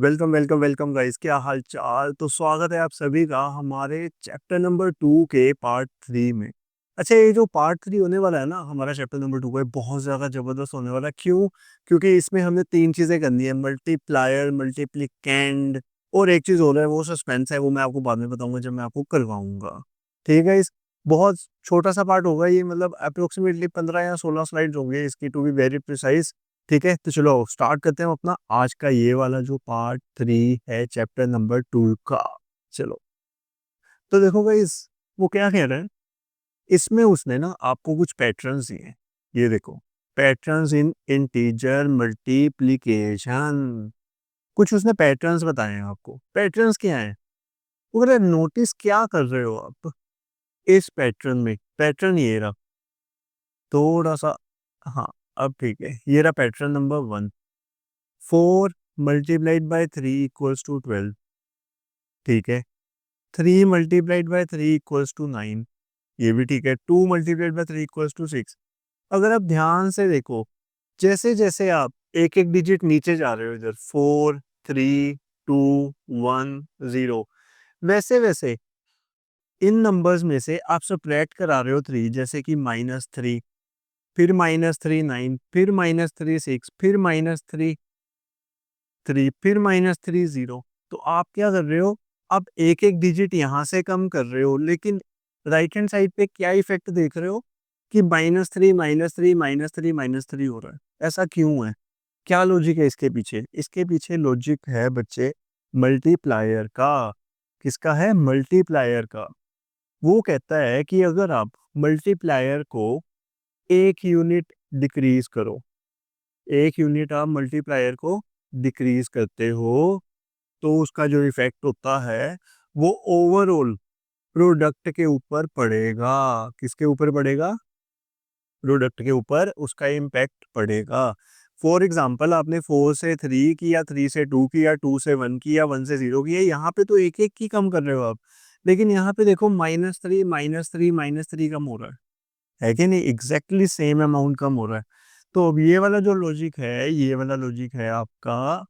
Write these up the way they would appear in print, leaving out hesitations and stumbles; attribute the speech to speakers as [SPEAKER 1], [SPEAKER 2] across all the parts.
[SPEAKER 1] Welcome welcome welcome guys, क्या हाल चाल। तो स्वागत है आप सभी का हमारे चैप्टर नंबर 2 के पार्ट 3 में। अच्छा, ये जो पार्ट 3 होने वाला है ना हमारा चैप्टर नंबर 2 का, ये बहुत ज़्यादा ज़बरदस्त होने वाला है। क्यों? क्योंकि इसमें हमने 3 चीज़ें करनी है, मल्टीप्लायर, मल्टीप्लिकेंड और एक चीज़ और है, वो सस्पेंस है, वो मैं आपको बाद में बताऊंगा जब मैं आपको करवाऊंगा। ठीक है। इस बहुत छोटा सा पार्ट होगा ये, मतलब अप्रोक्सीमेटली 15 या 16 स्लाइड्स होंगे इसकी, टू बी वेरी प्रिसाइज। ठीक है, तो चलो स्टार्ट करते हैं अपना आज का ये वाला जो पार्ट 3 है चैप्टर नंबर 2 का। चलो, तो देखो गाइस, वो क्या कह रहे हैं इसमें, उसने ना आपको कुछ पैटर्न्स दिए हैं। ये देखो, पैटर्न्स इन इंटीजर मल्टीप्लिकेशन। कुछ उसने पैटर्न्स बताए हैं आपको। पैटर्न्स क्या है? वो कह रहे नोटिस क्या कर रहे हो आप इस पैटर्न में। पैटर्न ये रहा, थोड़ा सा, हाँ, अब ठीक है। ये रहा pattern number 1, 4 multiplied by 3 equals to 12। ठीक है। 3 मल्टीप्लाइड बाय 3 इक्वल्स टू 9। ये भी ठीक है। 2 मल्टीप्लाइड बाय 3 इक्वल्स टू 6। अगर आप ध्यान से देखो, जैसे जैसे आप एक एक डिजिट नीचे जा रहे हो, इधर 4, 3, 2, 1, 0, वैसे वैसे इन नंबर्स में से आप सब्ट्रैक्ट करा रहे हो 3, जैसे कि -3, फिर -3 9, फिर -3 6, फिर -3 3, फिर -3 0। तो आप क्या कर रहे हो? आप एक एक डिजिट यहां से कम कर रहे हो, लेकिन राइट हैंड साइड पे क्या इफेक्ट देख रहे हो कि -3 -3 -3 -3 हो रहा है। ऐसा क्यों है? क्या लॉजिक है इसके पीछे? इसके पीछे लॉजिक है बच्चे, मल्टीप्लायर का। किसका है? मल्टीप्लायर का। वो कहता है कि अगर आप मल्टीप्लायर को एक यूनिट डिक्रीज करो, एक यूनिट आप मल्टीप्लायर को डिक्रीज करते हो, तो उसका जो इफेक्ट होता है वो ओवरऑल प्रोडक्ट के ऊपर पड़ेगा। किसके ऊपर पड़ेगा? प्रोडक्ट के ऊपर उसका इम्पैक्ट पड़ेगा। फॉर एग्जाम्पल, आपने 4 से 3 किया, 3 से 2 किया, 2 से 1 किया, 1 से 0 किया, यहाँ पे तो एक एक की कम कर रहे हो आप। लेकिन यहाँ पे देखो, -3 -3 -3 कम हो रहा है कि नहीं? एग्जैक्टली सेम अमाउंट कम हो रहा है। तो अब ये वाला जो लॉजिक है, ये वाला लॉजिक है आपका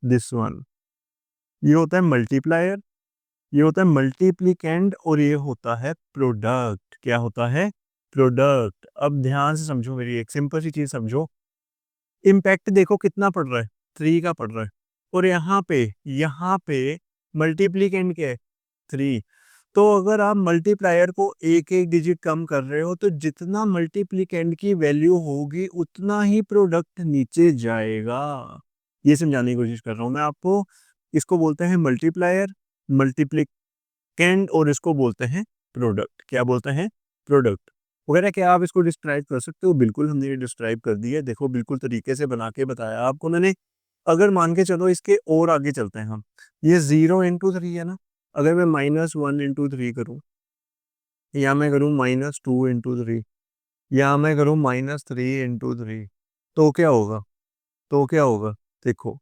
[SPEAKER 1] दिस वन। ये होता है मल्टीप्लायर, ये होता है मल्टीप्लिकेंड, और ये होता है प्रोडक्ट। क्या होता है? प्रोडक्ट। अब ध्यान से समझो, मेरी एक सिंपल सी चीज समझो। इम्पैक्ट देखो कितना पड़ रहा है, 3 का पड़ रहा है। और यहाँ पे मल्टीप्लिकेंड क्या है? 3। तो अगर आप मल्टीप्लायर को एक एक डिजिट कम कर रहे हो, तो जितना मल्टीप्लिकेंड की वैल्यू होगी उतना ही प्रोडक्ट नीचे जाएगा। ये समझाने की कोशिश कर रहा हूं मैं आपको। इसको बोलते हैं मल्टीप्लायर, मल्टीप्लिकेंड, और इसको बोलते हैं प्रोडक्ट। क्या बोलते हैं? प्रोडक्ट वगैरह। क्या आप इसको डिस्क्राइब कर सकते हो? बिल्कुल, हमने ये डिस्क्राइब कर दिया है। देखो, बिल्कुल तरीके से बना के बताया आपको मैंने। अगर मान के चलो, इसके और आगे चलते हैं हम। ये 0 × 3 है ना। अगर मैं -1 × 3 करूं, या मैं करूं -2 × 3, या मैं करूं -3 × 3, तो क्या होगा? तो क्या होगा? देखो,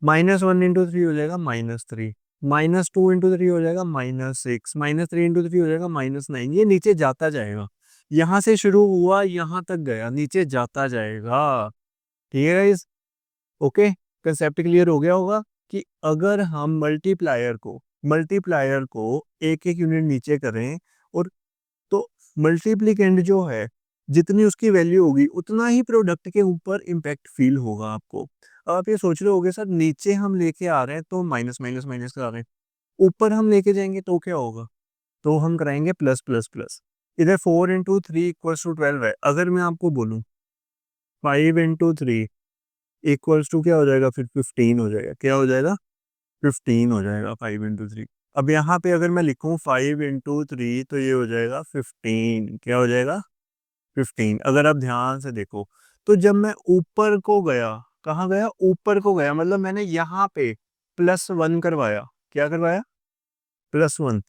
[SPEAKER 1] -1 × 3 हो जाएगा -3, -2 × 3 हो जाएगा -6, -3 × 3 हो जाएगा -9। ये नीचे जाता जाएगा। यहां से शुरू हुआ, यहां तक गया, नीचे जाता जाएगा। ठीक है गाइस? ओके, कंसेप्ट क्लियर हो गया होगा कि अगर हम मल्टीप्लायर को एक एक यूनिट नीचे करें, और तो मल्टीप्लिकेंड जो है, जितनी उसकी वैल्यू होगी उतना ही प्रोडक्ट के ऊपर इम्पैक्ट फील होगा आपको। अब आप ये सोच रहे होगे, सर नीचे हम लेके आ रहे हैं तो माइनस माइनस माइनस करा रहे हैं, ऊपर हम लेके जाएंगे तो क्या होगा? तो हम कराएंगे प्लस प्लस प्लस। इधर 4 × 3 = 12 है। अगर मैं आपको बोलूं 5 × 3 इक्वल्स टू क्या हो जाएगा? फिर 15 हो जाएगा। क्या हो जाएगा? 15 हो जाएगा 5 × 3। अब यहाँ पे अगर मैं लिखूं 5 × 3, तो ये हो जाएगा 15। क्या हो जाएगा? 15। अगर आप ध्यान से देखो, तो जब मैं ऊपर को गया, कहाँ गया? ऊपर को गया, मतलब मैंने यहाँ पे +1 करवाया। क्या करवाया? +1।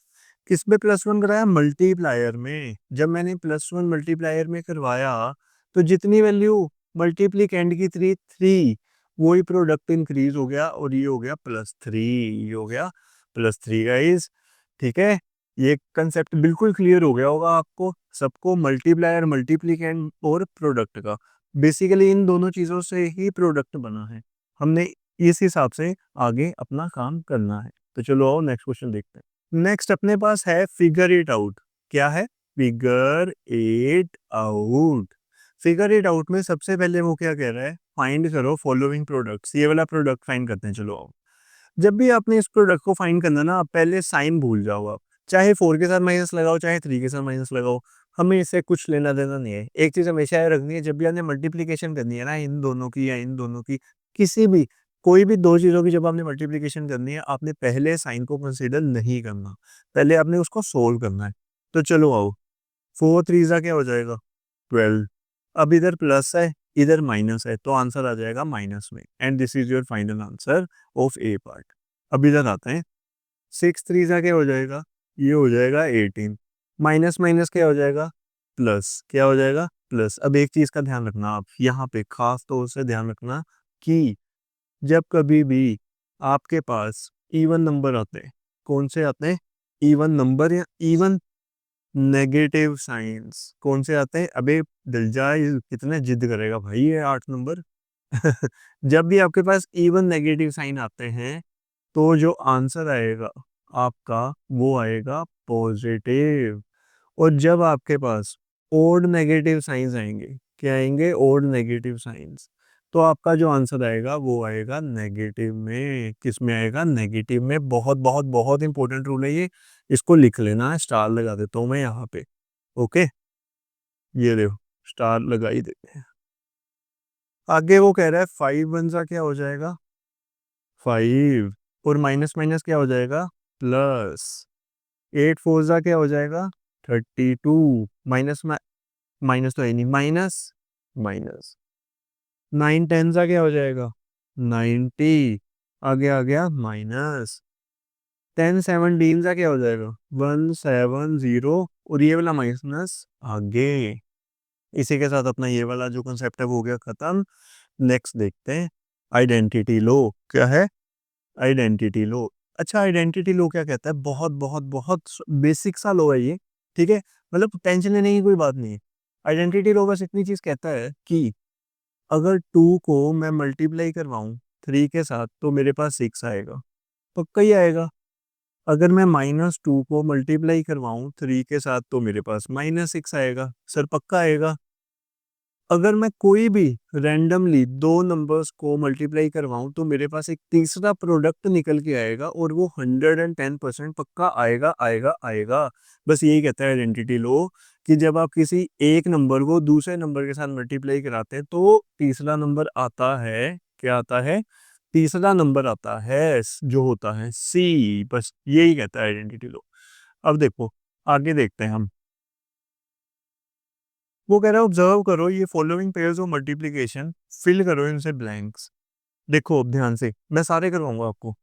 [SPEAKER 1] किस में +1 कराया? मल्टीप्लायर में। जब मैंने +1 मल्टीप्लायर में करवाया, तो जितनी वैल्यू मल्टीप्लिकेंड की 3, वही प्रोडक्ट इंक्रीज हो गया, और ये हो गया +3। ये हो गया +3 गाइस। ठीक है, ये कंसेप्ट बिल्कुल क्लियर हो गया होगा आपको सबको, मल्टीप्लायर, मल्टीप्लिकेंड और प्रोडक्ट का। बेसिकली इन दोनों चीजों से ही प्रोडक्ट बना है। हमने इस हिसाब से आगे अपना काम करना है। तो चलो आओ नेक्स्ट क्वेश्चन देखते हैं। नेक्स्ट अपने पास है फिगर इट आउट। क्या है? Figure it out. Figure it out में सबसे पहले वो क्या कह रहा है, फाइंड करो फॉलोइंग प्रोडक्ट्स। ये वाला प्रोडक्ट फाइंड करते हैं, चलो आओ। जब भी आपने इस प्रोडक्ट को फाइंड करना ना, आप पहले साइन भूल जाओ। आप चाहे 4 के साथ माइनस लगाओ, चाहे 3 के साथ माइनस लगाओ, हमें इससे कुछ लेना देना नहीं है। एक चीज हमेशा याद रखनी है, जब भी आपने मल्टीप्लीकेशन करनी है ना, इन दोनों की या इन दोनों की, किसी भी कोई भी दो चीजों की जब आपने मल्टीप्लीकेशन करनी है, आपने पहले साइन को कंसीडर नहीं करना, पहले आपने उसको सोल्व करना है। तो चलो आओ, 4 3 क्या हो जाएगा? 12। अब इधर प्लस है, इधर माइनस है, तो आंसर आ जाएगा माइनस में। And this is your final answer of A part. अब इधर आते हैं, 6 3 क्या हो जाएगा? ये हो जाएगा 18। माइनस माइनस क्या हो जाएगा? प्लस। क्या हो जाएगा? प्लस। अब एक चीज का ध्यान रखना, आप यहाँ पे खास तौर से ध्यान रखना कि जब कभी भी आपके पास इवन नंबर आते हैं, कौन से आते हैं? इवन नंबर या इवन नेगेटिव साइंस कौन से आते हैं? अबे दिल जाए, कितने जिद करेगा भाई ये 8 नंबर। जब भी आपके पास इवन नेगेटिव साइन आते हैं, तो जो आंसर आएगा आपका वो आएगा पॉजिटिव। और जब आपके पास ओड नेगेटिव साइंस आएंगे, क्या आएंगे? ओड नेगेटिव साइंस, तो आपका जो आंसर आएगा वो आएगा नेगेटिव में। किस में आएगा? नेगेटिव में। बहुत बहुत बहुत इंपॉर्टेंट रूल है ये, इसको लिख लेना है। स्टार लगा देता हूं मैं यहाँ पे। ओके, ये देखो, स्टार लगा ही देते हैं। आगे वो कह रहा है 5 वन सा क्या हो जाएगा? 5। और माइनस माइनस क्या हो जाएगा? प्लस। 8 फोर सा क्या हो जाएगा? 32। माइनस माइनस तो है नहीं, माइनस माइनस। 9 टेन सा क्या हो जाएगा? 90। आगे आ गया माइनस। 10 17 सा क्या हो जाएगा? 170। और ये वाला माइनस आगे। इसी के साथ अपना ये वाला जो कंसेप्ट है वो हो गया खत्म। नेक्स्ट देखते हैं, आइडेंटिटी लो। क्या है? आइडेंटिटी लो। अच्छा, आइडेंटिटी लो क्या कहता है? बहुत बहुत बहुत बेसिक सा लो है ये, ठीक है, मतलब टेंशन लेने की कोई बात नहीं है। आइडेंटिटी लो बस इतनी चीज कहता है कि अगर 2 को मैं मल्टीप्लाई करवाऊं 3 के साथ, तो मेरे पास 6 आएगा, पक्का ही आएगा। अगर मैं -2 को मल्टीप्लाई करवाऊं 3 के साथ, तो मेरे पास -6 आएगा, सर पक्का आएगा। अगर मैं कोई भी रैंडमली दो नंबर्स को मल्टीप्लाई करवाऊं, तो मेरे पास एक तीसरा प्रोडक्ट निकल के आएगा, और वो 110% पक्का आएगा आएगा आएगा। बस यही कहता है आइडेंटिटी लो, कि जब आप किसी एक नंबर को दूसरे नंबर के साथ मल्टीप्लाई कराते हैं, तो तीसरा नंबर आता है। क्या आता है? तीसरा नंबर आता है, जो होता है सी। बस यही कहता है आइडेंटिटी लो। अब देखो, आगे देखते हैं हम। वो कह रहा है ऑब्जर्व करो ये following pairs of multiplication, fill करो इनसे ब्लैंक्स। देखो अब ध्यान से, मैं सारे करवाऊंगा आपको।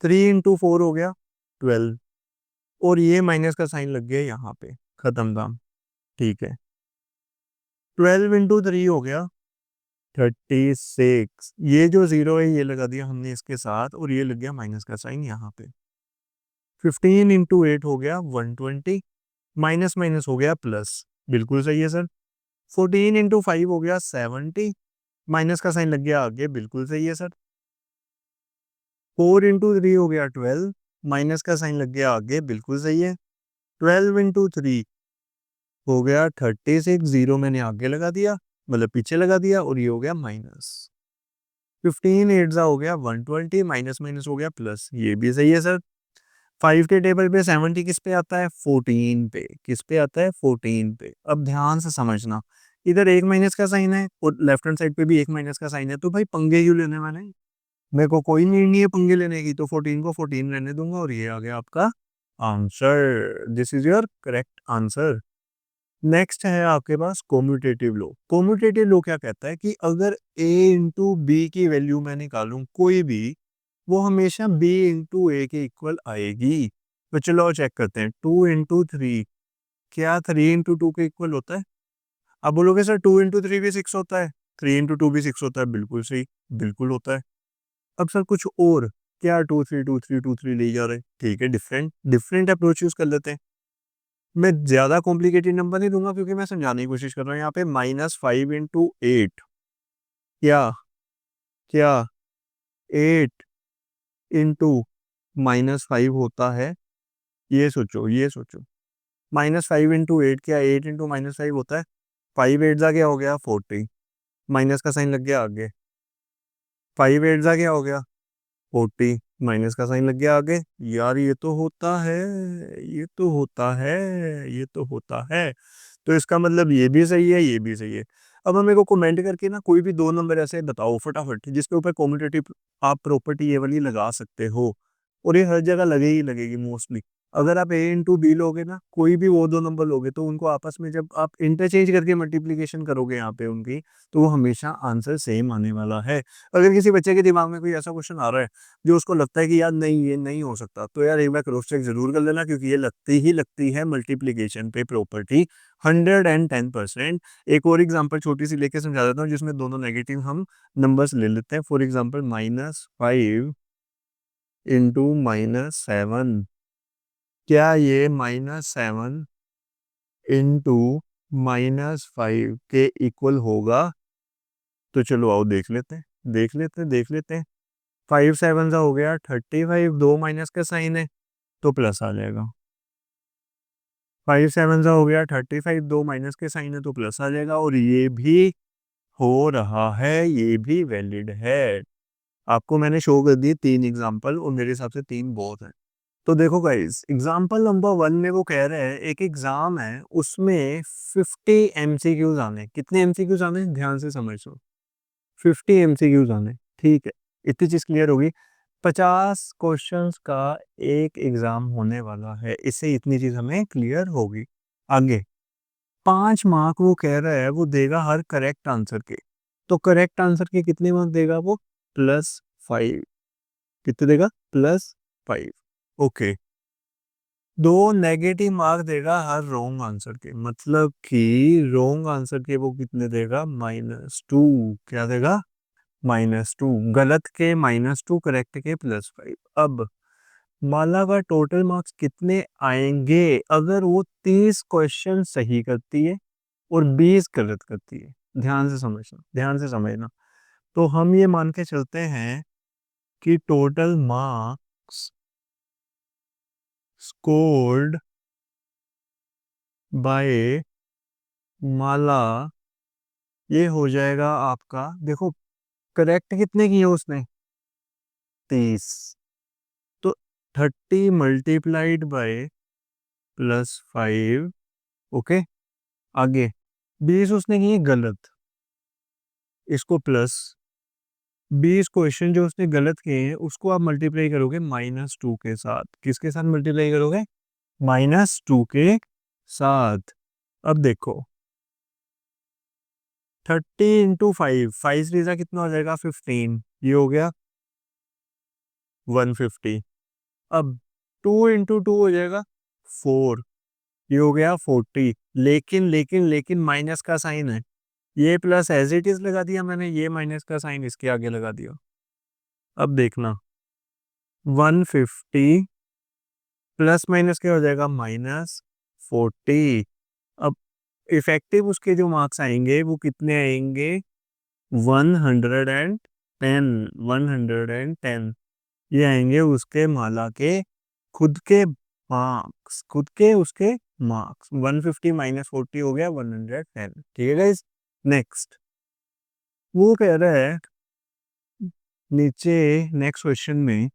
[SPEAKER 1] 3 × 4 हो गया 12, और ये माइनस का साइन लग गया यहाँ पे, खत्म काम। ठीक है, 12 × 3 हो गया 36। ये जो जीरो है ये लगा दिया हमने इसके साथ, और ये लग गया माइनस का साइन यहाँ पे। 15 × 8 हो गया 120, माइनस माइनस हो गया प्लस, बिल्कुल सही है सर। 14 × 5 हो गया 70, माइनस का साइन लग गया आगे, बिल्कुल सही है सर। 4 × 3 हो गया 12, माइनस का साइन लग गया आगे, बिल्कुल सही है। 12 × 3 हो गया 36, जीरो मैंने आगे लगा दिया, मतलब पीछे लगा दिया, और ये हो गया माइनस। 15 8 हो गया 120, माइनस माइनस हो गया प्लस, ये भी सही है सर। 5 के टेबल पे 70 किस पे आता है? 14 पे। किस पे आता है? 14 पे। अब ध्यान से समझना, इधर एक माइनस का साइन है, और लेफ्ट हैंड साइड पे भी एक माइनस का साइन है, तो भाई पंगे क्यों लेने वाले हैं? मेरे को कोई नीड नहीं है पंगे लेने की, तो 14 को 14 रहने दूंगा, और ये आ गया आपका answer. This is your correct answer. Next है आपके पास कोम्यूटेटिव लो। कोम्यूटेटिव लो क्या कहता है कि अगर a इंटू बी की वैल्यू मैं निकालूं कोई भी, वो हमेशा b इंटू ए के इक्वल आएगी। तो चलो चेक करते हैं, 2 × 3 क्या 3 × 2 के इक्वल होता है? अब बोलोगे सर 2 × 3 भी 6 होता है, 3 × 2 भी 6 होता है, बिल्कुल सही, बिल्कुल होता है। अब सर कुछ और, क्या 2 3 2 3 2 3 ले जा रहे हैं? ठीक है, डिफरेंट डिफरेंट अप्रोच यूज कर लेते हैं। मैं ज्यादा कॉम्प्लिकेटेड नंबर नहीं दूंगा, क्योंकि मैं समझाने की कोशिश कर रहा हूँ। यहाँ पे -5 × 8, क्या क्या 8 इंटू -5 होता है, ये सोचो, ये सोचो। -5 इंटू 8 क्या, 8 इंटू -5 होता है 5 8 जा क्या हो गया 40, माइनस का साइन लग गया आगे। 5 8 जा क्या हो गया 40, माइनस का साइन लग गया आगे। यार ये तो होता है, ये तो होता है, ये तो होता है। तो इसका मतलब ये भी सही है, ये भी सही है। अब हमें को कमेंट करके ना कोई भी दो नंबर ऐसे बताओ फटाफट जिसके ऊपर कॉम्यूटेटिव आप प्रॉपर्टी ये वाली लगा सकते हो, और ये हर जगह लगे ही लगेगी मोस्टली। अगर आप ए इंटू बी लोगे ना, कोई भी वो दो नंबर लोगे, तो उनको आपस में जब आप इंटरचेंज करके मल्टीप्लीकेशन करोगे यहाँ पे उनकी, तो वो हमेशा आंसर सेम आने वाला है। अगर किसी बच्चे के दिमाग में कोई ऐसा क्वेश्चन आ रहा है जो उसको लगता है कि यार नहीं ये नहीं हो सकता, तो यार एक बार क्रॉस चेक जरूर कर लेना, क्योंकि ये लगती है मल्टीप्लीकेशन पे प्रॉपर्टी 110%। एक और एग्जांपल छोटी सी लेके समझा देता हूँ जिसमें दोनों नेगेटिव हम नंबर्स ले लेते हैं। फॉर एग्जांपल -5 इंटू -7, क्या ये -7 इंटू -5 के इक्वल होगा? तो चलो आओ देख लेते हैं, देख लेते हैं। 5 7 हो गया 35, दो माइनस का साइन है तो प्लस आ जाएगा। 5 7 हो गया 35, दो माइनस के साइन है तो प्लस आ जाएगा, और ये भी हो रहा है, ये भी वैलिड है। आपको मैंने शो कर दी 3 एग्जांपल, और मेरे हिसाब से 3 बहुत है। तो देखो गाइस, एग्जांपल नंबर 1 में वो कह रहे हैं एक एग्जाम है उसमें 50 एमसीक्यूज आने। कितने एमसीक्यूज आने ध्यान से समझो, 50 एमसीक्यूज आने, ठीक है। इतनी चीज क्लियर होगी। 50 क्वेश्चंस का एक एग्जाम होने वाला है, इससे इतनी चीज हमें क्लियर होगी। आगे 5 मार्क वो कह रहा है वो देगा हर करेक्ट आंसर के। तो करेक्ट आंसर के कितने मार्क देगा वो? +5। कितने देगा? +5। ओके। दो नेगेटिव मार्क देगा हर रॉन्ग आंसर के, मतलब कि रॉन्ग आंसर के वो कितने देगा? -2। क्या देगा? -2। गलत के -2, करेक्ट के +5। अब माला का टोटल मार्क्स कितने आएंगे अगर वो 30 क्वेश्चन सही करती है और 20 गलत करती है? ध्यान से समझना, ध्यान से समझना। तो हम ये मान के चलते हैं कि टोटल मार्क्स स्कोर्ड बाय माला ये हो जाएगा आपका, देखो करेक्ट कितने किए उसने? 30। तो 30 मल्टीप्लाइड बाय +5। ओके। आगे 20 उसने किए गलत, इसको प्लस। 20 क्वेश्चन जो उसने गलत किए हैं उसको आप मल्टीप्लाई करोगे -2 के साथ। किसके साथ मल्टीप्लाई करोगे? -2 के साथ। अब देखो 30 इंटू 5, 5 3 कितना हो जाएगा? 15। ये हो गया 150। अब 2 इंटू 2 हो जाएगा 4। ये हो गया 40। लेकिन लेकिन लेकिन माइनस का साइन है, ये प्लस एज इट इज लगा दिया मैंने, ये माइनस का साइन इसके आगे लगा दिया। अब देखना 150 प्लस माइनस क्या हो जाएगा? -40। अब इफेक्टिव उसके जो मार्क्स आएंगे वो कितने आएंगे? 110। 110 ये आएंगे उसके माला के खुद के मार्क्स, खुद के उसके मार्क्स। 150 -40 हो गया 110। ठीक है गाइस। नेक्स्ट वो कह रहा है नीचे नेक्स्ट क्वेश्चन में,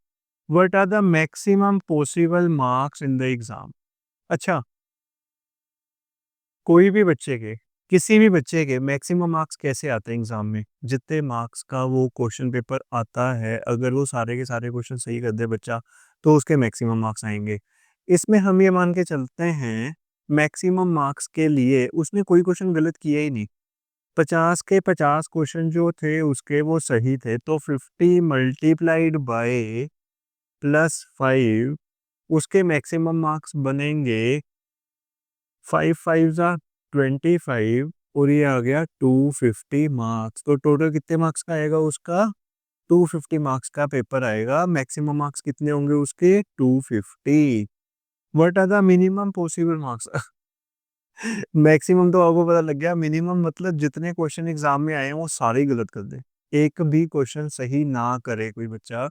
[SPEAKER 1] what are the maximum possible marks in the exam. अच्छा, कोई भी बच्चे के, किसी भी बच्चे के मैक्सिमम मार्क्स कैसे आते हैं एग्जाम में? जितने मार्क्स का वो क्वेश्चन पेपर आता है, अगर वो सारे के सारे क्वेश्चन सही कर दे बच्चा, तो उसके मैक्सिमम मार्क्स आएंगे। इसमें हम ये मान के चलते हैं मैक्सिमम मार्क्स के लिए उसने कोई क्वेश्चन गलत किया ही नहीं। 50 के 50 क्वेश्चन जो थे उसके वो सही थे, तो 50 मल्टीप्लाइड बाय +5 उसके मैक्सिमम मार्क्स बनेंगे 5 5 जा 25, और ये आ गया 250 मार्क्स। तो टोटल कितने मार्क्स का आएगा उसका? 250 मार्क्स का पेपर आएगा। मैक्सिमम मार्क्स कितने होंगे उसके? 250। What are the minimum possible marks? Maximum तो आपको पता लग गया, मिनिमम मतलब जितने क्वेश्चन एग्जाम में आए हैं वो सारे ही गलत कर दे, एक भी क्वेश्चन सही ना करे कोई बच्चा,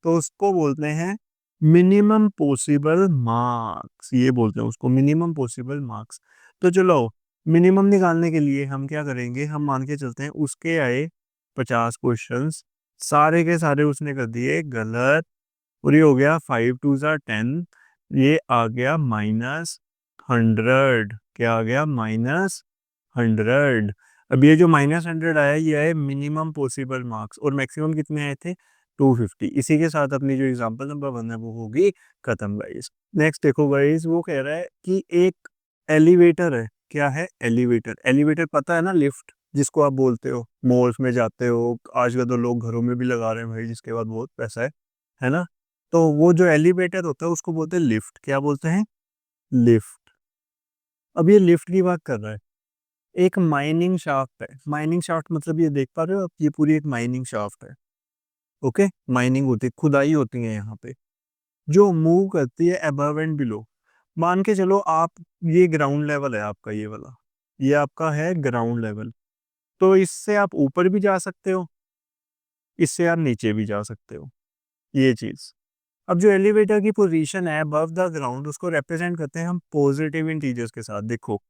[SPEAKER 1] तो उसको बोलते हैं मिनिमम पॉसिबल मार्क्स, ये बोलते हैं उसको मिनिमम पॉसिबल मार्क्स। तो चलो, मिनिमम निकालने के लिए हम क्या करेंगे, हम मान के चलते हैं उसके आए 50 क्वेश्चंस, सारे के सारे उसने कर दिए गलत, और ये हो गया 5 2 10, ये आ गया -100। क्या आ गया? -100। अब ये जो -100 आया, ये आए मिनिमम पॉसिबल मार्क्स, और मैक्सिमम कितने आए थे? 250। इसी के साथ अपनी जो एग्जांपल नंबर 1 है वो होगी खत्म गाइस। नेक्स्ट देखो गाइस, वो कह रहा है कि एक एलिवेटर है। क्या है? एलिवेटर। एलिवेटर पता है ना, लिफ्ट जिसको आप बोलते हो, मॉल्स में जाते हो, आजकल तो लोग घरों में भी लगा रहे हैं भाई, जिसके बाद बहुत पैसा है ना। तो वो जो एलिवेटर होता है उसको बोलते हैं लिफ्ट। क्या बोलते हैं? लिफ्ट। अब ये लिफ्ट की बात कर रहा है। एक माइनिंग शाफ्ट है। माइनिंग शाफ्ट मतलब ये देख पा रहे हो आप, ये पूरी एक माइनिंग शाफ्ट है। ओके, माइनिंग होती है, खुदाई होती है यहाँ पे, जो मूव करती है अबव एंड बिलो। मान के चलो आप, ये ग्राउंड लेवल है आपका, ये वाला, ये आपका है ग्राउंड लेवल। तो इससे आप ऊपर भी जा सकते हो, इससे आप नीचे भी जा सकते हो, ये चीज। अब जो एलिवेटर की पोजीशन है अबव द ग्राउंड, उसको रिप्रेजेंट करते हैं हम पॉजिटिव इंटीजर्स के साथ। देखो,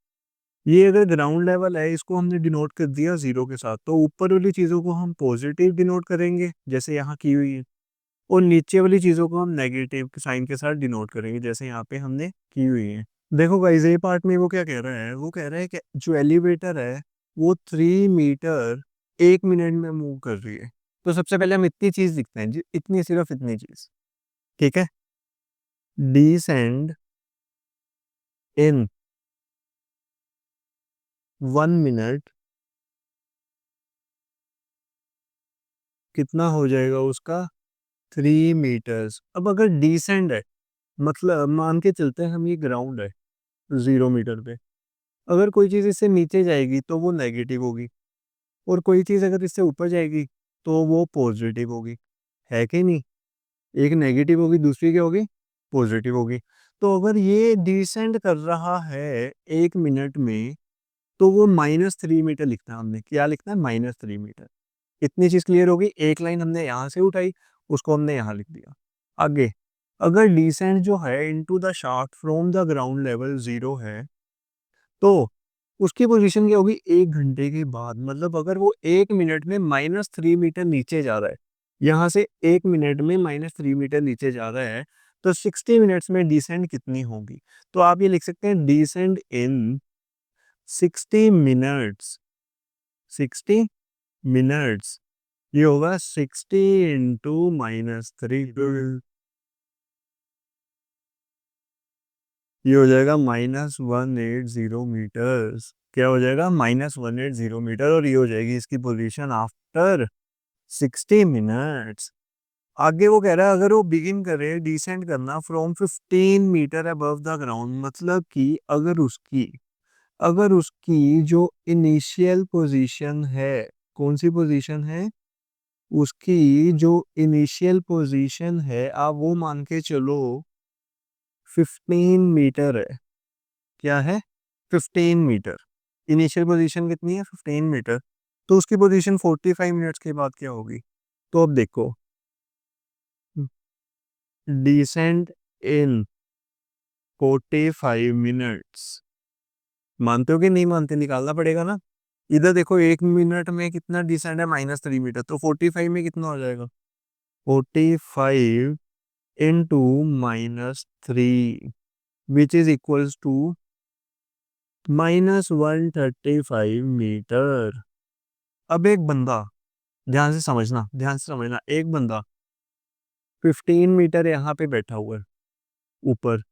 [SPEAKER 1] ये अगर ग्राउंड लेवल है, इसको हमने डिनोट कर दिया 0 के साथ, तो ऊपर वाली चीजों को हम पॉजिटिव डिनोट करेंगे जैसे यहाँ की हुई है, और नीचे वाली चीजों को हम नेगेटिव साइन के साथ डिनोट करेंगे जैसे यहाँ पे हमने की हुई है। देखो गाइस, ये पार्ट में वो क्या कह रहा है, वो कह रहा है कि जो एलिवेटर है वो 3 मीटर 1 मिनट में मूव कर रही है। तो सबसे पहले हम इतनी चीज लिखते हैं जी, इतनी, सिर्फ इतनी चीज। ठीक है, descend in 1 minute, कितना हो जाएगा उसका? 3 मीटर्स। अब अगर डिसेंड है, मतलब मान के चलते हैं हम, ये ग्राउंड है 0 मीटर पे, अगर कोई चीज इससे नीचे जाएगी तो वो नेगेटिव होगी, और कोई चीज अगर इससे ऊपर जाएगी तो वो पॉजिटिव होगी, है कि नहीं? एक नेगेटिव होगी, दूसरी क्या होगी? पॉजिटिव होगी। तो अगर ये डिसेंड कर रहा है 1 मिनट में, तो वो -3 मीटर लिखना है हमने। क्या लिखना है? -3 मीटर। इतनी चीज क्लियर होगी। एक लाइन हमने यहां से उठाई, उसको हमने यहां लिख दिया। आगे, अगर डिसेंट जो है into the shaft from the ground level 0 है, तो उसकी पोजीशन क्या होगी 1 घंटे के बाद। मतलब अगर वो 1 मिनट में -3 मीटर नीचे जा रहा है, यहां से 1 मिनट में -3 मीटर नीचे जा रहा है, तो 60 मिनट्स में डिसेंट कितनी होगी? तो आप ये लिख सकते हैं डिसेंट इन 60 मिनट्स। 60 मिनट्स, ये होगा 60 इंटू -3, ये हो जाएगा -180 मीटर्स। क्या हो जाएगा? -180 मीटर, और ये हो जाएगी इसकी पोजीशन आफ्टर 60 मिनट्स। आगे वो कह रहा है अगर वो बिगिन करे डिसेंड करना from 15 metre above the ground, मतलब कि अगर उसकी जो इनिशियल पोजीशन है, कौन सी पोजीशन है? उसकी जो इनिशियल पोजीशन है, आप वो मान के चलो 15 मीटर है। क्या है? 15 मीटर। इनिशियल पोजीशन कितनी है? 15 मीटर। तो उसकी पोजीशन 45 मिनट्स के बाद क्या होगी? तो अब देखो, डिसेंड इन 45 मिनट्स, मानते हो कि नहीं मानते? निकालना पड़ेगा ना। इधर देखो, 1 मिनट में कितना डिसेंड है? -3 मीटर। तो 45 में कितना हो जाएगा? 45 into -3, which is equals to -135 metre. अब एक बंदा, ध्यान से समझना, एक बंदा 15 मीटर यहाँ पे बैठा हुआ है ऊपर,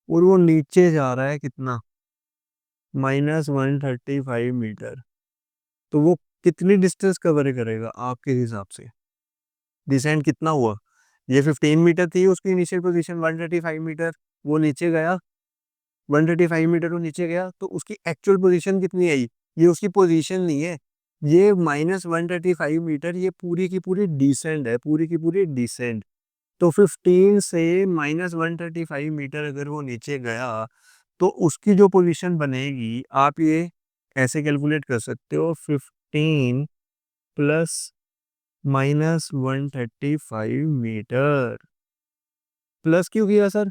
[SPEAKER 1] और वो नीचे जा रहा है कितना? -135 मीटर। तो वो कितनी डिस्टेंस कवर करेगा आपके हिसाब से? डिसेंट कितना हुआ? ये 15 मीटर थी उसकी इनिशियल पोजीशन, 135 मीटर वो नीचे गया, 135 मीटर वो नीचे गया, तो उसकी एक्चुअल पोजीशन कितनी आई? ये उसकी पोजीशन नहीं है, ये -135 मीटर, ये पूरी की पूरी डिसेंट है, पूरी की पूरी डिसेंट। तो 15 से -135 मीटर अगर वो नीचे गया, तो उसकी जो पोजीशन बनेगी, आप ये ऐसे कैलकुलेट कर सकते हो, 15 प्लस -135 मीटर। प्लस क्यों किया सर?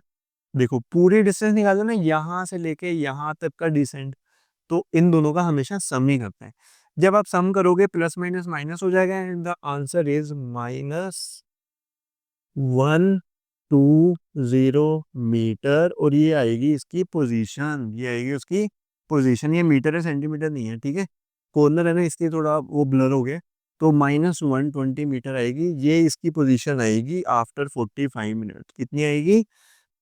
[SPEAKER 1] देखो पूरी डिस्टेंस निकालो ना, यहाँ से लेके यहाँ तक का डिसेंट, तो इन दोनों का हमेशा सम ही करते हैं। जब आप सम करोगे प्लस माइनस माइनस हो जाएगा and the answer is -120 metre. और ये आएगी इसकी पोजीशन, ये आएगी उसकी पोजीशन। ये मीटर है, सेंटीमीटर नहीं है, ठीक है। कॉर्नर है ना, इसलिए थोड़ा वो ब्लर हो गया। तो -120 मीटर आएगी, ये इसकी पोजीशन आएगी आफ्टर 45 मिनट। कितनी आएगी?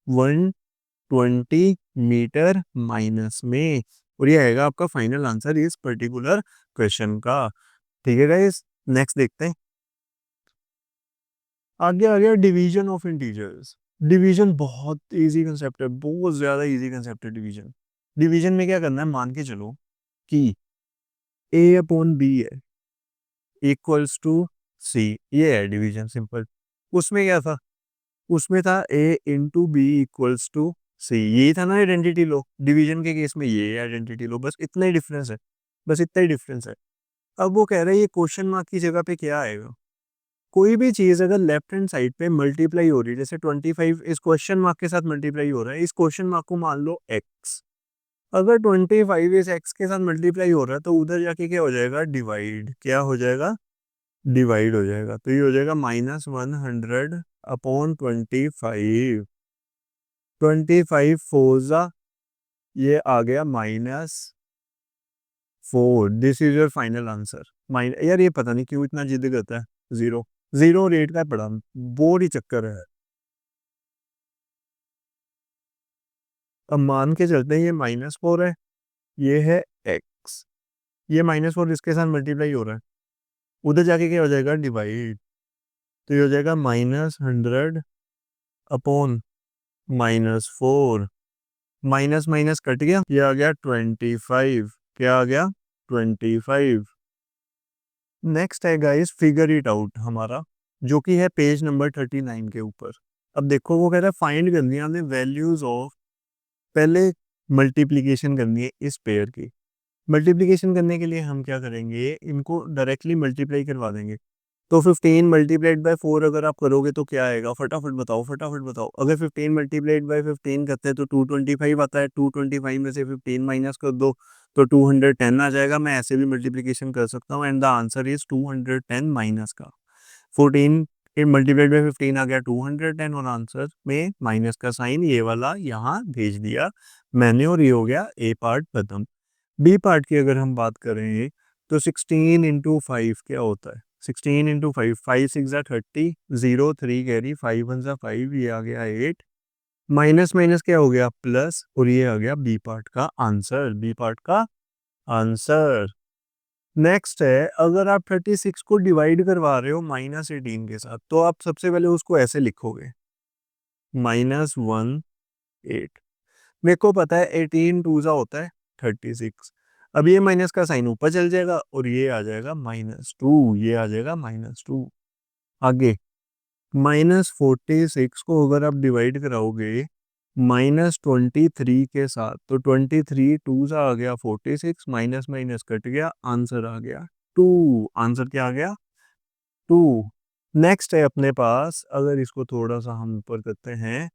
[SPEAKER 1] 120 मीटर माइनस में। और ये आएगा आपका फाइनल आंसर इस पर्टिकुलर क्वेश्चन का। ठीक है गाइस, नेक्स्ट देखते हैं। आगे आ गया डिवीजन ऑफ इंटीजर्स। डिवीजन बहुत इजी कंसेप्ट है, बहुत ज्यादा इजी कंसेप्ट है डिवीजन। डिवीजन में क्या करना है, मान के चलो कि a अपॉन बी है इक्वल्स टू सी, ये है डिवीजन, सिंपल। उसमें क्या था? उसमें था a into b equals to c, यही था ना आइडेंटिटी लो। डिवीजन के केस में ये आइडेंटिटी लो, बस इतना ही डिफरेंस है, बस इतना ही डिफरेंस है। अब वो कह रहे हैं ये क्वेश्चन मार्क की जगह पे क्या आएगा? कोई भी चीज अगर लेफ्ट हैंड साइड पे मल्टीप्लाई हो रही है, जैसे 25 इस क्वेश्चन मार्क के साथ मल्टीप्लाई हो रहा है, इस क्वेश्चन मार्क को मान लो x। अगर 25 इस x के साथ मल्टीप्लाई हो रहा है तो उधर जाके क्या हो जाएगा? डिवाइड। क्या हो जाएगा? डिवाइड हो जाएगा। तो ये हो जाएगा -100 अपॉन 25। 25 4 ये आ गया -4। This is your final answer. यार ये पता नहीं क्यों इतना जिद करता है। जीरो, जीरो रेट का पड़ा, बोर ही चक्कर है। अब मान के चलते हैं ये -4 है, ये है x। ये -4 इसके साथ मल्टीप्लाई हो रहा है, उधर जाके क्या हो जाएगा? डिवाइड। तो ये हो जाएगा -100 अपॉन -4। माइनस माइनस कट गया, ये आ गया 25। क्या आ गया? 25। नेक्स्ट है गाइस फिगर इट आउट हमारा, जो कि है पेज नंबर 39 के ऊपर। अब देखो वो कह रहा है फाइंड करनी है हमने वैल्यूज ऑफ, पहले मल्टीप्लीकेशन करनी है इस पेयर की। मल्टीप्लिकेशन करने के लिए हम क्या करेंगे, इनको डायरेक्टली मल्टीप्लाई करवा देंगे। तो 15 मल्टीप्लाइड बाय 4 अगर आप करोगे तो क्या आएगा? फटाफट बताओ, फटाफट बताओ। अगर 15 मल्टीप्लाइड बाय 15 करते हैं तो 225 आता है। 225 में से 15 माइनस कर दो तो 210 आ जाएगा। मैं ऐसे भी मल्टीप्लिकेशन कर सकता हूँ and the answer is 210 minus का 14। मल्टीप्लाइड बाय 15 आ गया 210 और आंसर में माइनस का साइन ये वाला यहाँ भेज दिया मैंने, और ये हो गया ए पार्ट खत्म। बी पार्ट की अगर हम बात करें तो 16 इंटू 5 क्या होता है? 16 इंटू 5, 5 6 जा 30, 0 3 कैरी, 5 1 जा 5, ये आ गया 8। माइनस माइनस क्या हो गया? प्लस। और ये आ गया बी पार्ट का आंसर, बी पार्ट का आंसर। नेक्स्ट है, अगर आप 36 को डिवाइड करवा रहे हो -18 के साथ, तो आप सबसे पहले उसको ऐसे लिखोगे -1 8। मेरे को पता है 18 टू जा होता है 36। अब ये माइनस का साइन ऊपर चल जाएगा और ये आ जाएगा -2, ये आ जाएगा -2। आगे -46 को अगर आप डिवाइड कराओगे -23 के साथ, तो 23 टू जा आ गया 46, माइनस माइनस कट गया, आंसर आ गया 2। आंसर क्या आ गया? 2। नेक्स्ट है अपने पास, अगर इसको थोड़ा सा हम ऊपर करते हैं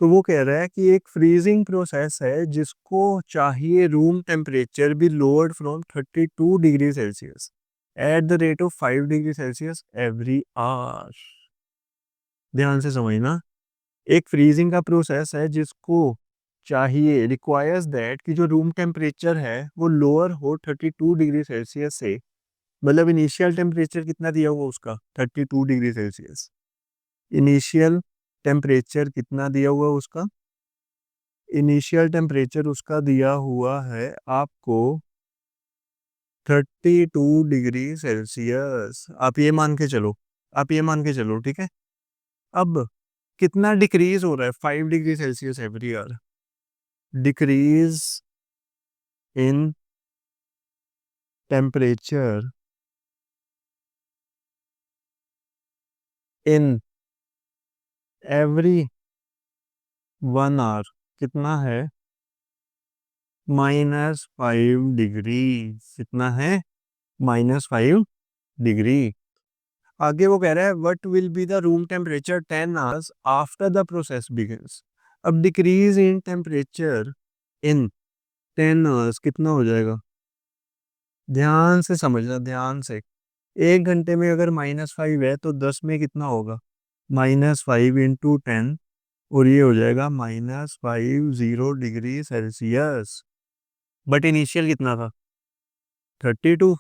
[SPEAKER 1] तो वो कह रहा है कि एक फ्रीजिंग प्रोसेस है जिसको चाहिए रूम टेम्परेचर भी lowered from 32 degree Celsius at the rate of 5 degree Celsius every hour. ध्यान से समझना, एक फ्रीजिंग का प्रोसेस है जिसको चाहिए, रिक्वायर्स दैट, कि जो रूम टेम्परेचर है वो लोअर हो 32 डिग्री सेल्सियस से। मतलब इनिशियल टेम्परेचर कितना दिया हुआ उसका? 32 डिग्री सेल्सियस। इनिशियल टेम्परेचर कितना दिया हुआ उसका? इनिशियल टेम्परेचर उसका दिया हुआ है आपको 32 डिग्री सेल्सियस। आप ये मान के चलो, आप ये मान के चलो, ठीक है। अब कितना डिक्रीज हो रहा है? 5 degree Celsius every year. Decrease in temperature in every 1 hour कितना है? -5 डिग्री। कितना है? -5 डिग्री। आगे वो कह रहा है what will be the room temperature 10 hours after the process begins. अब decrease in temperature in 10 hours कितना हो जाएगा? ध्यान से समझना, ध्यान से। 1 घंटे में अगर -5 है तो 10 में कितना होगा? -5 इंटू 10, और ये हो जाएगा -50 डिग्री सेल्सियस। बट इनिशियल कितना था? 32।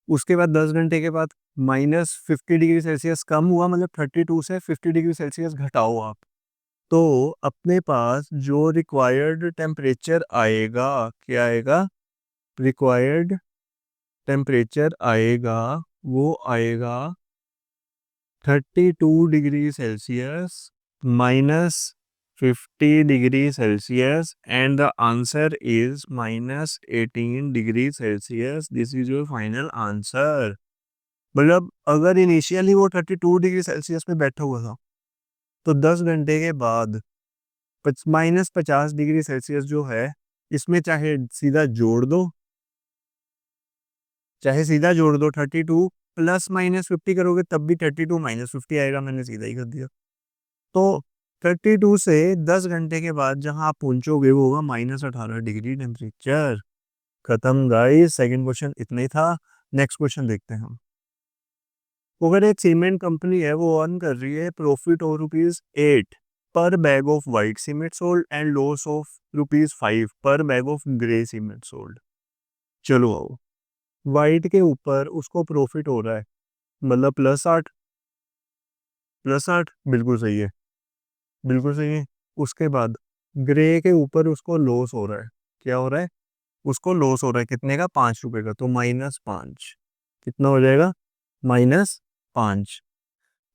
[SPEAKER 1] उसके बाद 10 घंटे के बाद -50 डिग्री सेल्सियस कम हुआ, मतलब 32 से 50 डिग्री सेल्सियस घटाओ आप। तो अपने पास जो रिक्वायर्ड टेम्परेचर आएगा, क्या आएगा? रिक्वायर्ड टेम्परेचर आएगा, वो आएगा 32 degree Celsius -50 degree Celsius, and the answer is -18 degree Celsius. This is your final answer. मतलब अगर इनिशियली वो 32 डिग्री सेल्सियस में बैठा हुआ था, तो 10 घंटे के बाद -50 डिग्री सेल्सियस जो है, इसमें चाहे सीधा जोड़ दो 32 प्लस -50 करोगे तब भी 32 -50 आएगा, मैंने सीधा ही कर दिया। तो 32 से 10 घंटे के बाद जहां आप पहुंचोगे वो होगा -18 डिग्री टेम्परेचर। खत्म गाइस, सेकंड क्वेश्चन इतना ही था। नेक्स्ट क्वेश्चन देखते हैं हम। अगर एक सीमेंट कंपनी है, वो अर्न कर रही है प्रॉफिट ऑफ ₹8 पर bag of white cement sold and loss of ₹5 पर bag of grey cement sold. चलो आओ, वाइट के ऊपर उसको प्रॉफिट हो रहा है, मतलब +8। +8 बिल्कुल सही है, बिल्कुल सही है। उसके बाद ग्रे के ऊपर उसको लॉस हो रहा है। क्या हो रहा है? उसको लॉस हो रहा है, कितने का? ₹5 का, तो -5। कितना हो जाएगा? -5।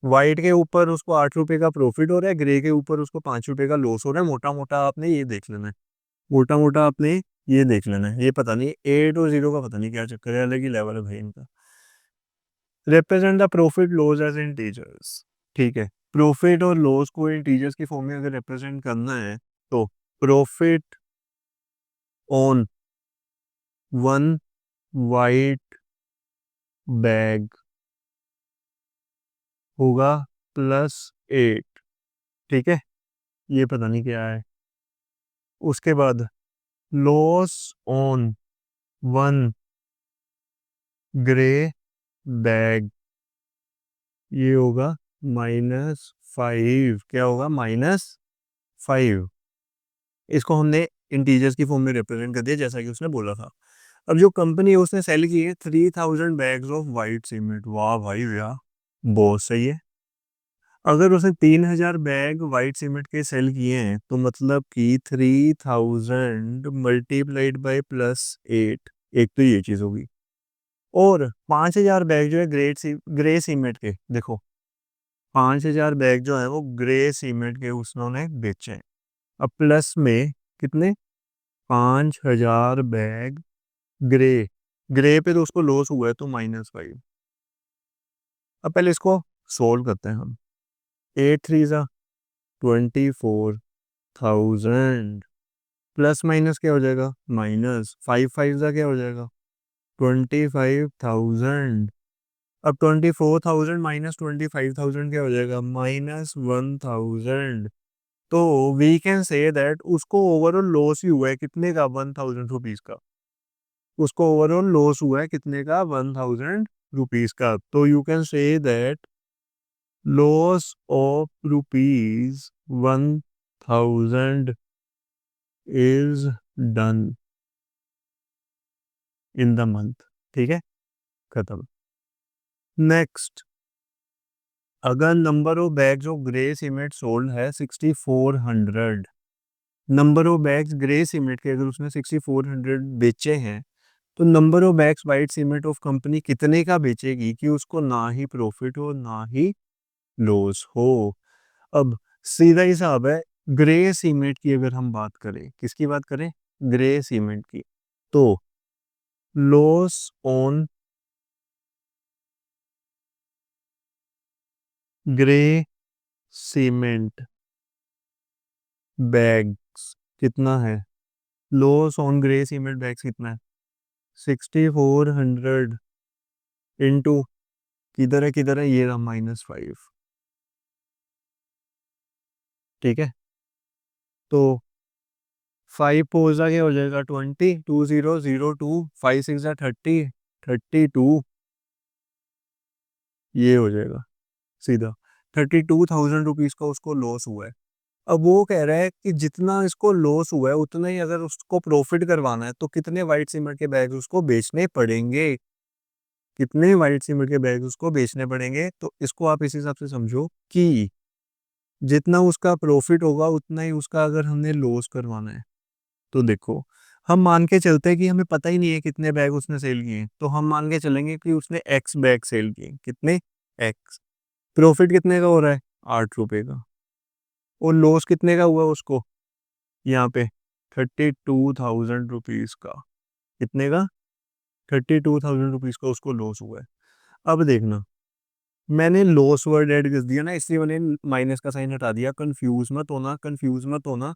[SPEAKER 1] वाइट के ऊपर उसको ₹8 का प्रॉफिट हो रहा है, ग्रे के ऊपर उसको ₹5 का लॉस हो रहा है। मोटा मोटा आपने ये देख लेना है, मोटा मोटा आपने ये देख लेना है। ये पता नहीं 8 और 0 का पता नहीं क्या चक्कर है, अलग ही लेवल है भाई इनका। Represent the profit loss as integers. ठीक है, प्रॉफिट और लॉस को इंटीजर्स की फॉर्म में अगर रिप्रेजेंट करना है, तो profit on one white bag होगा +8। ठीक है, ये पता नहीं क्या है। उसके बाद loss on one grey bag, ये होगा -5। क्या होगा? -5। इसको हमने इंटीजर्स की फॉर्म में रिप्रेजेंट कर दिया, जैसा कि उसने बोला था। अब जो कंपनी है उसने सेल की है 3000 बैग्स ऑफ वाइट सीमेंट। वाह भाई वाह, बहुत सही है। अगर उसने 3000 बैग वाइट सीमेंट के सेल किए हैं, तो मतलब कि 3000 मल्टीप्लाइड बाई +8, एक तो ये चीज होगी। और 5000 बैग जो है ग्रे सीमेंट के, देखो 5000 बैग जो है वो ग्रे सीमेंट के उसने बेचे हैं। अब प्लस में कितने? 5000 बैग ग्रे, ग्रे पे तो उसको लॉस हुआ है, तो -5। अब पहले इसको सोल्व करते हैं हम। 8 3 ज़ा 24,000, प्लस माइनस क्या हो जाएगा? माइनस। 5 5 ज़ा क्या हो जाएगा? 25,000। अब 24,000 -25,000 क्या हो जाएगा? -1,000। तो वी कैन से दैट उसको ओवरऑल लॉस ही हुआ है कितने का? ₹1,000 का। उसको ओवरऑल लॉस हुआ है कितने का? ₹1,000 का। तो you can say that loss of ₹1,000 is done in the month. ठीक है, खत्म। नेक्स्ट, अगर number of bags of grey cement sold है 6400, number of bags grey cement के अगर उसने 6400 बेचे हैं, तो number of bags white cement of company कितने का बेचेगी कि उसको ना ही प्रॉफिट हो ना ही लॉस हो? अब सीधा हिसाब है, ग्रे सीमेंट की अगर हम बात करें, किसकी बात करें? ग्रे सीमेंट की। तो loss on grey cement bags कितना है? Loss on grey cement bags कितना है? 6400 इंटू किधर है, ये रहा -5। ठीक है, तो 5 पोजा क्या हो जाएगा, 20, 2002, 5 6 30, 32, ये हो जाएगा सीधा। 32,000 रुपीज का उसको लॉस हुआ है। अब वो कह रहा है कि जितना इसको लॉस हुआ है उतना ही अगर उसको प्रॉफिट करवाना है तो कितने व्हाइट सीमेंट के बैग उसको बेचने पड़ेंगे, कितने व्हाइट सीमेंट के बैग उसको बेचने पड़ेंगे। तो इसको आप इस हिसाब से समझो कि जितना उसका प्रॉफिट होगा उतना ही उसका अगर हमने लॉस करवाना है। तो देखो, हम मान के चलते हैं कि हमें पता ही नहीं है कितने बैग उसने सेल किए, तो हम मान के चलेंगे कि उसने एक्स बैग सेल किए। कितने? एक्स। प्रॉफिट कितने का हो रहा है? 8 रुपए का। और लॉस कितने का हुआ उसको यहाँ पे? 32,000 रुपीज का। कितने का? 32,000 रुपीज का उसको लॉस हुआ है। अब देखना, मैंने लॉस वर्ड ऐड कर दिया ना, इसलिए मैंने माइनस का साइन हटा दिया। कंफ्यूज मत होना, कंफ्यूज मत होना।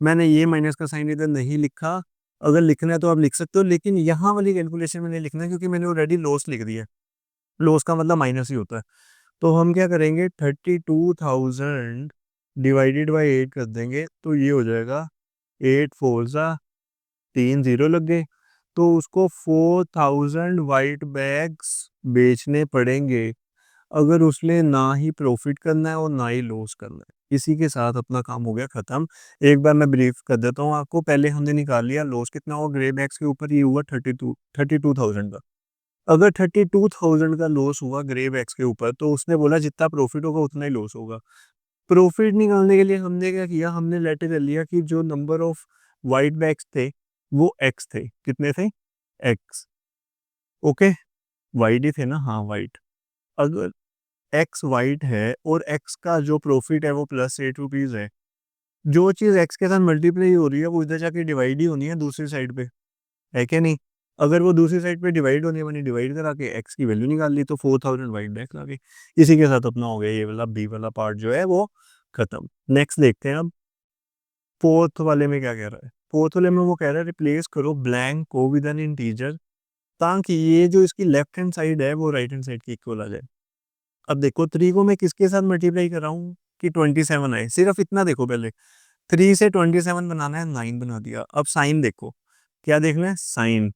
[SPEAKER 1] मैंने ये माइनस का साइन इधर नहीं लिखा। अगर लिखना है तो आप लिख सकते हो, लेकिन यहाँ वाली कैलकुलेशन में नहीं लिखना क्योंकि मैंने ऑलरेडी लॉस लिख दिया है। लॉस का मतलब माइनस ही होता है। तो हम क्या करेंगे, 32,000 डिवाइडेड बाई 8 कर देंगे, तो ये हो जाएगा 8 4 जा 3 0 लग गए। तो उसको 4,000 वाइट बैग्स बेचने पड़ेंगे अगर उसने ना ही प्रॉफिट करना है और ना ही लॉस करना है। इसी के साथ अपना काम हो गया खत्म। एक बार मैं ब्रीफ कर देता हूँ आपको। पहले हमने निकाल लिया लॉस कितना हुआ ग्रे बैग्स के ऊपर, ये हुआ 32,000 का। अगर 32,000 का लॉस हुआ ग्रे बैग्स के ऊपर, तो उसने बोला जितना प्रॉफिट होगा उतना ही लॉस होगा। प्रॉफिट निकालने के लिए हमने क्या किया, हमने लेटर कर लिया कि जो नंबर ऑफ वाइट बैग्स थे वो एक्स थे। कितने थे? एक्स। ओके, वाइट ही थे ना, हाँ वाइट। अगर एक्स वाइट है और एक्स का जो प्रॉफिट है वो +8 रुपीज है, जो चीज एक्स के साथ मल्टीप्लाई हो रही है वो इधर जाके डिवाइड ही होनी है दूसरी साइड पे, है क्या नहीं? अगर वो दूसरी साइड पे डिवाइड होनी है, मैंने डिवाइड करा के एक्स की वैल्यू निकाल ली, तो 4,000 वाइट बैक आ गई। इसी के साथ अपना हो गया ये वाला बी वाला पार्ट जो है वो खत्म। नेक्स्ट देखते हैं अब फोर्थ वाले में क्या कह रहा है। फोर्थ वाले में वो कह रहा है रिप्लेस करो ब्लैंक को विद एन इंटीजर, ताकि ये जो इसकी लेफ्ट हैंड साइड है वो राइट हैंड साइड की इक्वल आ जाए। अब देखो 3 को मैं किसके साथ मल्टीप्लाई कर रहा हूँ कि 27 आए, सिर्फ इतना देखो। पहले 3 से 27 बनाना है, 9 बना दिया। अब साइन देखो, क्या देखना है? साइन।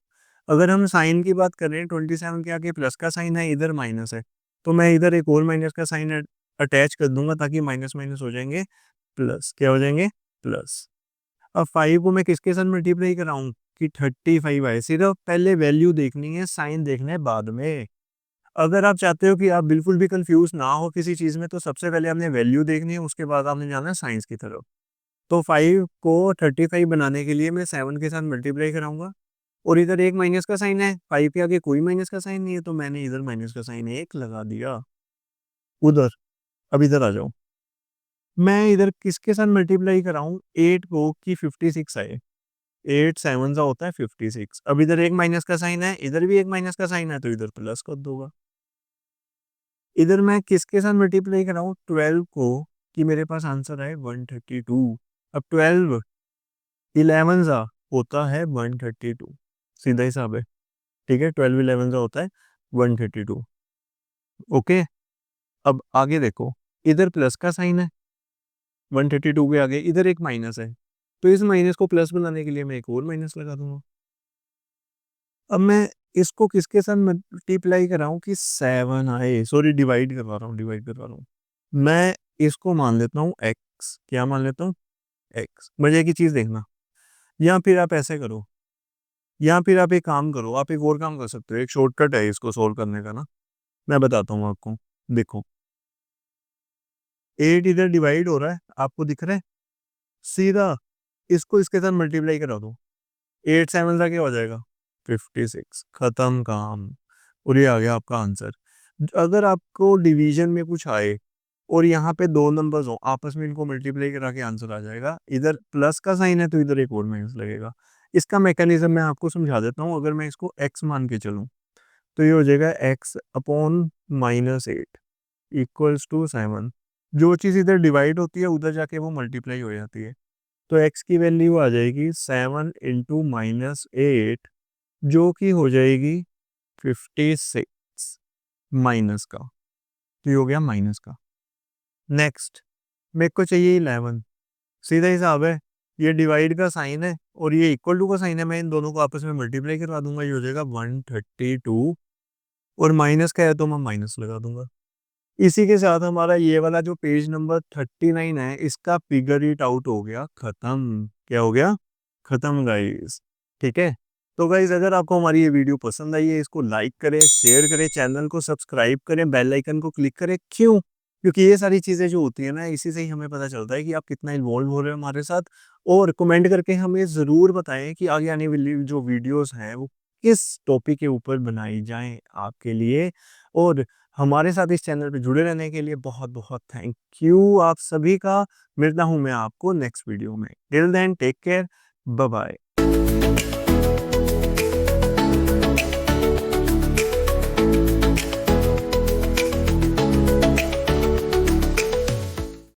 [SPEAKER 1] अगर हम साइन की बात करें, 27 के आगे प्लस का साइन है, इधर माइनस है, तो मैं इधर एक और माइनस का साइन अटैच कर दूंगा ताकि माइनस माइनस हो जाएंगे प्लस। क्या हो जाएंगे? प्लस। अब 5 को मैं किसके साथ मल्टीप्लाई कर रहा हूँ कि 35 आए। सिर्फ पहले वैल्यू देखनी है, साइन देखना है बाद में। अगर आप चाहते हो कि आप बिल्कुल भी कंफ्यूज ना हो किसी चीज में, तो सबसे पहले आपने वैल्यू देखनी है, उसके बाद आपने जाना है साइंस की तरफ। तो 5 को 35 बनाने के लिए मैं 7 के साथ मल्टीप्लाई कराऊंगा, और इधर एक माइनस का साइन है, 5 के आगे कोई माइनस का साइन नहीं है, तो मैंने इधर माइनस का साइन एक लगा दिया उधर। अब इधर आ जाओ, मैं इधर किसके साथ मल्टीप्लाई कराऊं 8 को कि 56 आए। 8 7 का होता है 56। अब इधर एक माइनस का साइन है, इधर भी एक माइनस का साइन है, तो इधर प्लस कर दूंगा। इधर मैं किसके साथ मल्टीप्लाई कराऊं 12 को कि मेरे पास आंसर है 132। अब 12 11 सा होता है 132, सीधा हिसाब है। ठीक है, 12 11 सा होता है 132। ओके, अब आगे देखो, इधर प्लस का साइन है 132 के आगे, इधर एक माइनस है, तो इस माइनस को प्लस बनाने के लिए मैं एक और माइनस लगा दूंगा। अब मैं इसको किसके साथ मल्टीप्लाई कराऊं कि 7 आए, सॉरी डिवाइड करवा रहा हूँ, डिवाइड करवा रहा हूँ। मैं इसको मान लेता हूँ एक्स। क्या मान लेता हूँ? एक्स। मजे की चीज देखना, या फिर आप ऐसे करो, या फिर आप एक काम करो, आप एक और काम कर सकते हो, एक शॉर्टकट है इसको सोल्व करने का ना, मैं बताता हूँ आपको। देखो, 8 इधर डिवाइड हो रहा है, आपको दिख रहा है, सीधा इसको इसके साथ मल्टीप्लाई करा दो। 8 7 का क्या हो जाएगा? 56। खत्म काम। और ये आ गया आपका आंसर। अगर आपको डिवीजन में कुछ आए और यहाँ पे दो नंबर्स हो, आपस में इनको मल्टीप्लाई करा के आंसर आ जाएगा। इधर प्लस का साइन है तो इधर एक और माइनस लगेगा। इसका मैकेनिज्म मैं आपको समझा देता हूँ। अगर मैं इसको x मान के चलूँ, तो ये हो जाएगा x/-8 इक्वल्स टू 7। जो चीज़ इधर डिवाइड होती है उधर जाके वो मल्टीप्लाई हो जाती है। तो x की वैल्यू आ जाएगी 7 इंटू -8, जो कि हो जाएगी 56। माइनस का, तो ये हो गया माइनस का। नेक्स्ट मेरे को चाहिए 11, सीधा हिसाब है, ये डिवाइड का साइन है और ये इक्वल टू का साइन है, मैं इन दोनों को आपस में मल्टीप्लाई करवा दूंगा, ये हो जाएगा 132 और माइनस का है तो मैं माइनस लगा दूंगा। इसी के साथ हमारा ये वाला जो पेज नंबर 39 है इसका फिगर इट आउट हो गया खत्म। क्या हो गया? खत्म गाइस। ठीक है, तो गाइस अगर आपको हमारी ये वीडियो पसंद आई है, इसको लाइक करें, शेयर करें, चैनल को सब्सक्राइब करें, बेल आइकन को क्लिक करें। क्यों? क्योंकि ये सारी चीजें जो होती है ना, इसी से ही हमें पता चलता है कि आप कितना इन्वॉल्व हो रहे हो हमारे साथ। और कमेंट करके हमें जरूर बताएं कि आगे आने वाली जो वीडियोस हैं वो किस टॉपिक के ऊपर बनाई जाएं आपके लिए। और हमारे साथ इस चैनल पे जुड़े रहने के लिए बहुत बहुत थैंक यू आप सभी का। मिलता हूं मैं आपको नेक्स्ट वीडियो में। Till then take care, bye bye.